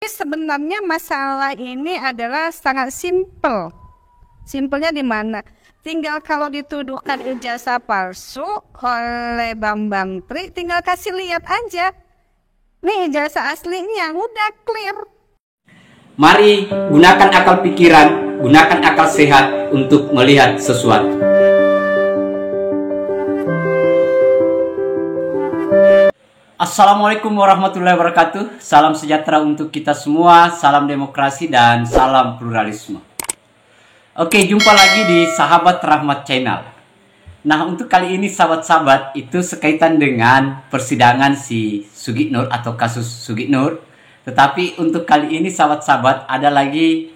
sebenarnya masalah ini adalah sangat simpel. Simpelnya di mana? Tinggal kalau dituduhkan ijazah palsu oleh Bambang Tri, tinggal kasih lihat aja. Nih ijazah aslinya, udah clear. Mari gunakan akal pikiran, gunakan akal sehat untuk melihat sesuatu. Assalamualaikum warahmatullahi wabarakatuh. Salam sejahtera untuk kita semua, salam demokrasi dan salam pluralisme. Oke, jumpa lagi di Sahabat Rahmat Channel. Nah, untuk kali ini sahabat-sahabat, itu sekaitan dengan persidangan si Sugiknur atau kasus Sugiknur. Tetapi untuk kali ini sahabat-sahabat, ada lagi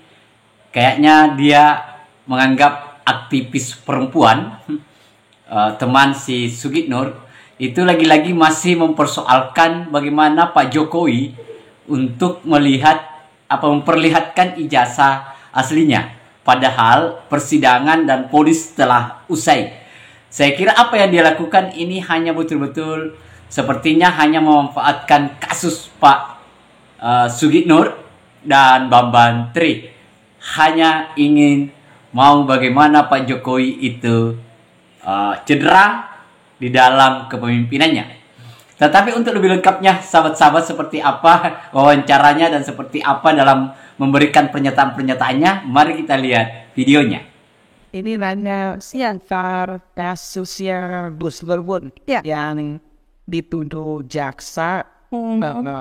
kayaknya dia menganggap aktivis perempuan, teman si Sugiknur, itu lagi-lagi masih mempersoalkan bagaimana Pak Jokowi untuk memperlihatkan ijazah aslinya. Padahal persidangan dan polis telah usai. Saya kira apa yang dia lakukan ini hanya betul-betul sepertinya hanya memanfaatkan kasus Pak Sugiknur dan Bambang Tri. Hanya ingin mau bagaimana Pak Jokowi itu cedera di dalam kepemimpinannya. Tetapi untuk lebih lengkapnya sahabat-sahabat seperti apa wawancaranya dan seperti apa dalam memberikan pernyataan-pernyataannya, mari kita lihat videonya. Ini nanya siantar kasusnya Gus Durun yang dituduh jaksa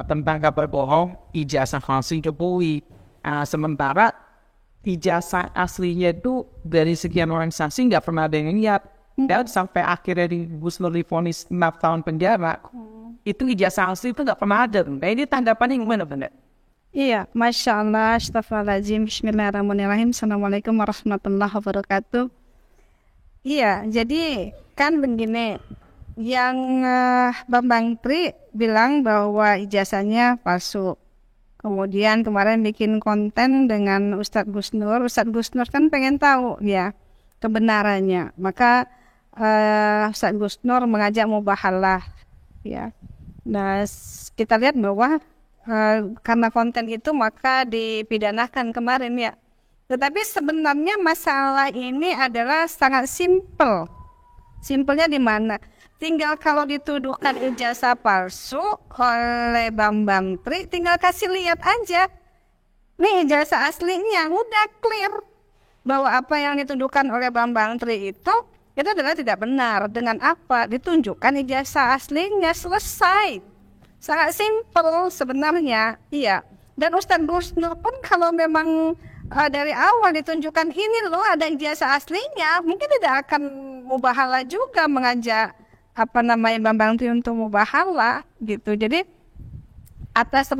tentang kabar bohong ijazah palsu Jokowi. Sementara ijazah aslinya itu dari sekian organisasi nggak pernah ada yang lihat. Dan sampai akhirnya di Gus Dur divonis 6 tahun penjara, itu ijazah asli itu nggak pernah ada. Nah ini tanggapannya gimana benar? Iya, Masya Allah, Astagfirullahaladzim, Bismillahirrahmanirrahim, Assalamualaikum warahmatullahi wabarakatuh. Iya, jadi kan begini, yang Bambang Tri bilang bahwa ijazahnya palsu. Kemudian kemarin bikin konten dengan Ustadz Gus Nur. Ustadz Gus Nur kan pengen tahu ya kebenarannya. Maka Ustadz Gus Nur mengajak mubahalah ya. Nah, kita lihat bahwa karena konten itu maka dipidanakan kemarin ya. Tetapi sebenarnya masalah ini adalah sangat simpel. Simpelnya di mana? Tinggal kalau dituduhkan ijazah palsu oleh Bambang Tri, tinggal kasih lihat aja. Nih ijazah aslinya, udah clear. Bahwa apa yang dituduhkan oleh Bambang Tri itu adalah tidak benar. Dengan apa? Ditunjukkan ijazah aslinya, selesai. Sangat simpel sebenarnya, iya. Dan Ustadz Gus Nur pun kalau memang dari awal ditunjukkan ini loh ada ijazah aslinya, mungkin tidak akan mubahalah juga mengajak Bambang Tri untuk mubahalah gitu. Jadi atas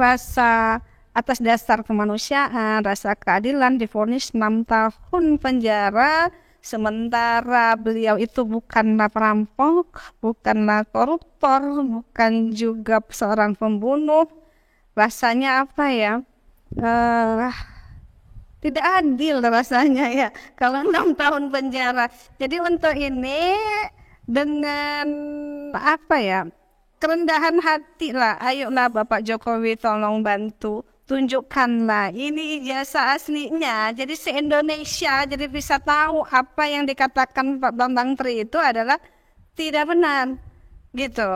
dasar kemanusiaan, rasa keadilan divonis 6 tahun penjara. Sementara beliau itu bukanlah perampok, bukanlah koruptor, bukan juga seorang pembunuh. Rasanya apa ya? Tidak adil rasanya ya. Kalau 6 tahun penjara. Jadi untuk ini dengan kerendahan hati lah. Ayolah Bapak Jokowi tolong bantu. Tunjukkanlah ini ijazah aslinya. Jadi se-Indonesia jadi bisa tahu apa yang dikatakan Pak Bambang Tri itu adalah tidak benar. Gitu.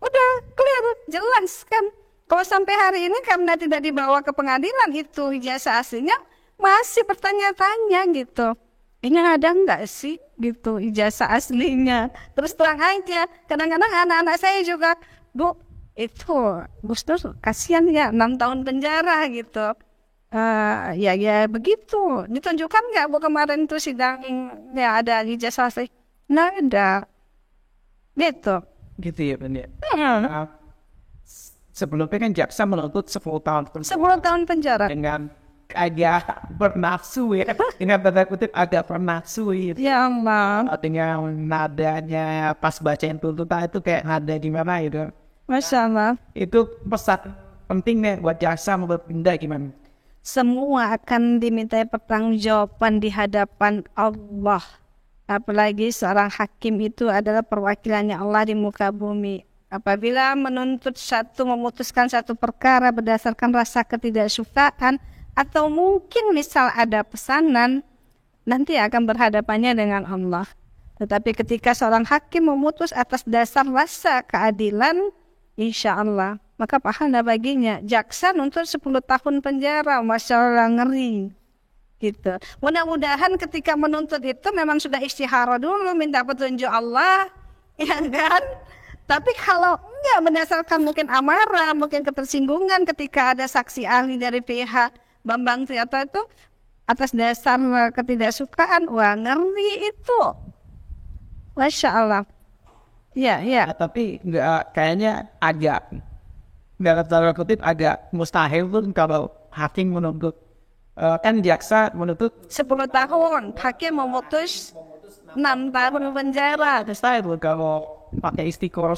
Udah clear, jelas kan. Kalau sampai hari ini karena tidak dibawa ke pengadilan itu ijazah aslinya masih bertanya-tanya gitu. Ini ada enggak sih gitu ijazah aslinya. Terus terang aja. Kadang-kadang anak-anak saya juga, Bu, itu Gus Dur kasihan ya 6 tahun penjara gitu. Ya begitu. Ditunjukkan nggak Bu kemarin tuh sidang ya ada ijazah asli? Nggak ada. Gitu ya benar. Sebelumnya kan jaksa menuntut 10 tahun penjara. 10 tahun penjara. Dengan agak bernafsu ya. Dengan tanda kutip agak bernafsu ya. Ya Allah. Dengan nadanya pas bacain tuntutan itu kayak nada gimana gitu. Masya Allah. Itu pesan penting nih buat jaksa berpindah gimana? Semua akan dimintai pertanggungjawaban di hadapan Allah. Apalagi seorang hakim itu adalah perwakilannya Allah di muka bumi. apabila memutuskan satu perkara berdasarkan rasa ketidaksukaan, atau mungkin misal ada pesanan, nanti akan berhadapannya dengan Allah. Tetapi ketika seorang hakim memutus atas dasar rasa keadilan, insya Allah, maka pahala baginya. Jaksa nuntut 10 tahun penjara, Masya Allah, ngeri. Gitu. Mudah-mudahan ketika menuntut itu memang sudah istikharah dulu, minta petunjuk Allah, ya kan? Tapi kalau enggak, berdasarkan mungkin amarah, mungkin ketersinggungan ketika ada saksi ahli dari pihak Bambang Triyoto itu atas dasar ketidaksukaan, wah ngeri itu. Masya Allah. Ya. Tapi nggak, kayaknya agak, nggak terlalu kutip, agak mustahil pun kalau hakim menuntut. Kan jaksa menuntut 10 tahun, hakim memutus 6 tahun penjara. mustahil kalau pakai istiqoroh.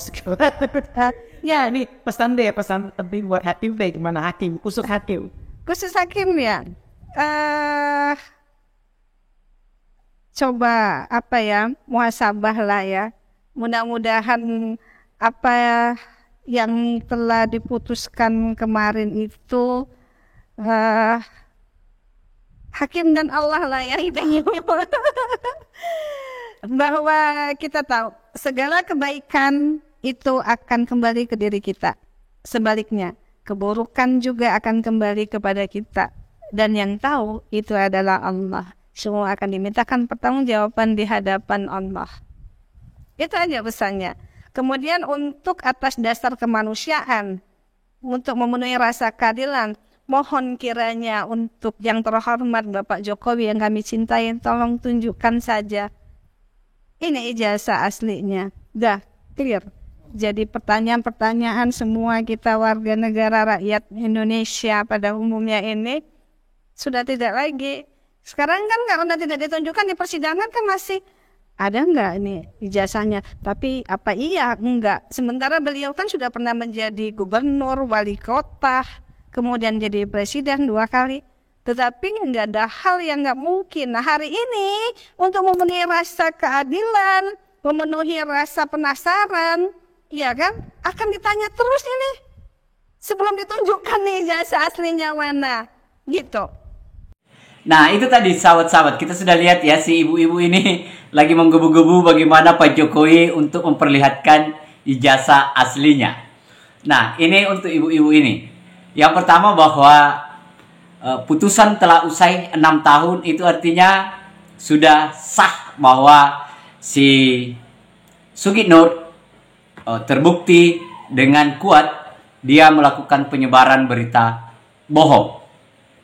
Ya, ini pesan penting buat hakim deh, gimana hakim, khusus hakim. Khusus hakim ya. Coba muhasabah lah ya. Mudah-mudahan apa yang telah diputuskan kemarin itu hakim dan Allah lah ya, bahwa kita tahu segala kebaikan itu akan kembali ke diri kita. Sebaliknya, keburukan juga akan kembali kepada kita. Dan yang tahu itu adalah Allah. Semua akan dimintakan pertanggungjawaban di hadapan Allah. Itu aja pesannya. Kemudian untuk atas dasar kemanusiaan, untuk memenuhi rasa keadilan, mohon kiranya untuk yang terhormat Bapak Jokowi yang kami cintai, tolong tunjukkan saja. Ini ijazah aslinya. Dah, clear. Jadi pertanyaan-pertanyaan semua kita warga negara rakyat Indonesia pada umumnya ini sudah tidak lagi. Sekarang kan kalau tidak ditunjukkan di persidangan kan masih ada enggak ini ijazahnya. Tapi apa iya? Enggak. Sementara beliau kan sudah pernah menjadi gubernur, wali kota, kemudian jadi presiden 2 kali. Tetapi nggak ada hal yang nggak mungkin. Nah hari ini untuk memenuhi rasa keadilan, memenuhi rasa penasaran, ya kan, akan ditanya terus ini sebelum ditunjukkan nih jasa aslinya mana, gitu. Nah itu tadi sahabat-sahabat, kita sudah lihat ya si ibu-ibu ini lagi menggebu-gebu bagaimana Pak Jokowi untuk memperlihatkan ijazah aslinya. Nah ini untuk ibu-ibu ini. Yang pertama bahwa putusan telah usai 6 tahun itu artinya sudah sah bahwa si Sugitnur terbukti dengan kuat dia melakukan penyebaran berita bohong.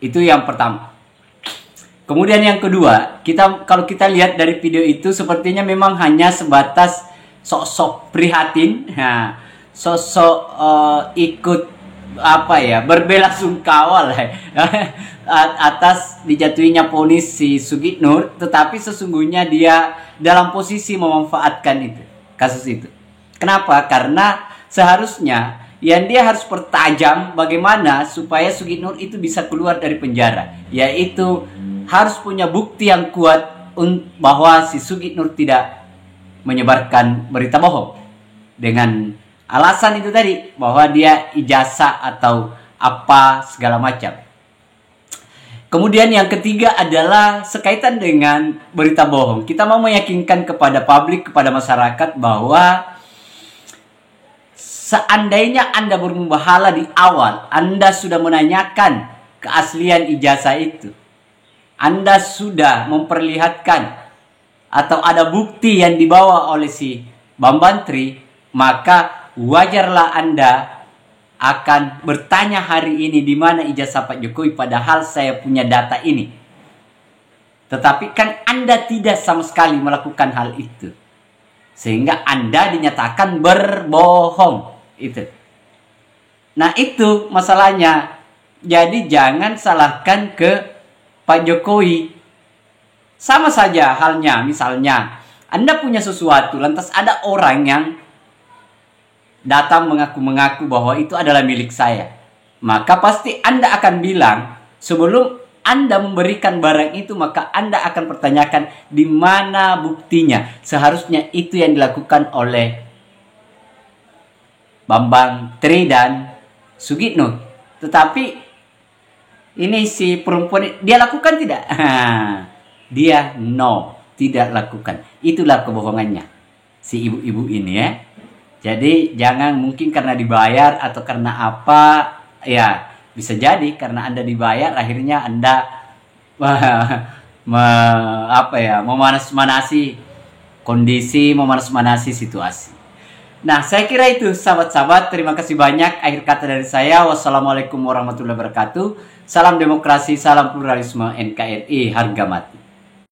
Itu yang pertama. Kemudian yang kedua, kalau kita lihat dari video itu sepertinya memang hanya sebatas sok-sok prihatin, sok-sok ikut berbela-sungkawa atas dijatuhinya vonis si Sugitnur, tetapi sesungguhnya dia dalam posisi memanfaatkan itu, kasus itu. Kenapa? Karena seharusnya yang dia harus pertajam bagaimana supaya Sugitnur itu bisa keluar dari penjara, yaitu harus punya bukti yang kuat bahwa si Sugitnur tidak menyebarkan berita bohong dengan alasan itu tadi, bahwa dia ijazah atau apa segala macam. Kemudian yang ketiga adalah sekaitan dengan berita bohong. Kita mau meyakinkan kepada publik, kepada masyarakat bahwa seandainya Anda bermubahalah di awal, Anda sudah menanyakan keaslian ijazah itu, Anda sudah memperlihatkan atau ada bukti yang dibawa oleh si Bambang Tri, maka wajarlah Anda akan bertanya hari ini di mana ijazah Pak Jokowi, padahal saya punya data ini. Tetapi kan Anda tidak sama sekali melakukan hal itu, sehingga Anda dinyatakan berbohong. Itu. Nah itu masalahnya. Jadi jangan salahkan ke Pak Jokowi. Sama saja halnya, misalnya Anda punya sesuatu, lantas ada orang yang datang mengaku-mengaku bahwa itu adalah milik saya. Maka pasti Anda akan bilang, sebelum Anda memberikan barang itu, maka Anda akan pertanyakan di mana buktinya. Seharusnya itu yang dilakukan oleh Bambang Tri dan Sugitno. Tetapi ini si perempuan dia lakukan tidak? Dia tidak lakukan. Itulah kebohongannya si ibu-ibu ini ya. Jadi jangan mungkin karena dibayar atau karena apa, ya bisa jadi karena Anda dibayar akhirnya Anda memanas-manasi kondisi, memanas-manasi situasi. Nah, saya kira itu sahabat-sahabat. Terima kasih banyak. Akhir kata dari saya. Wassalamualaikum warahmatullahi wabarakatuh. Salam demokrasi, salam pluralisme, NKRI, harga mati.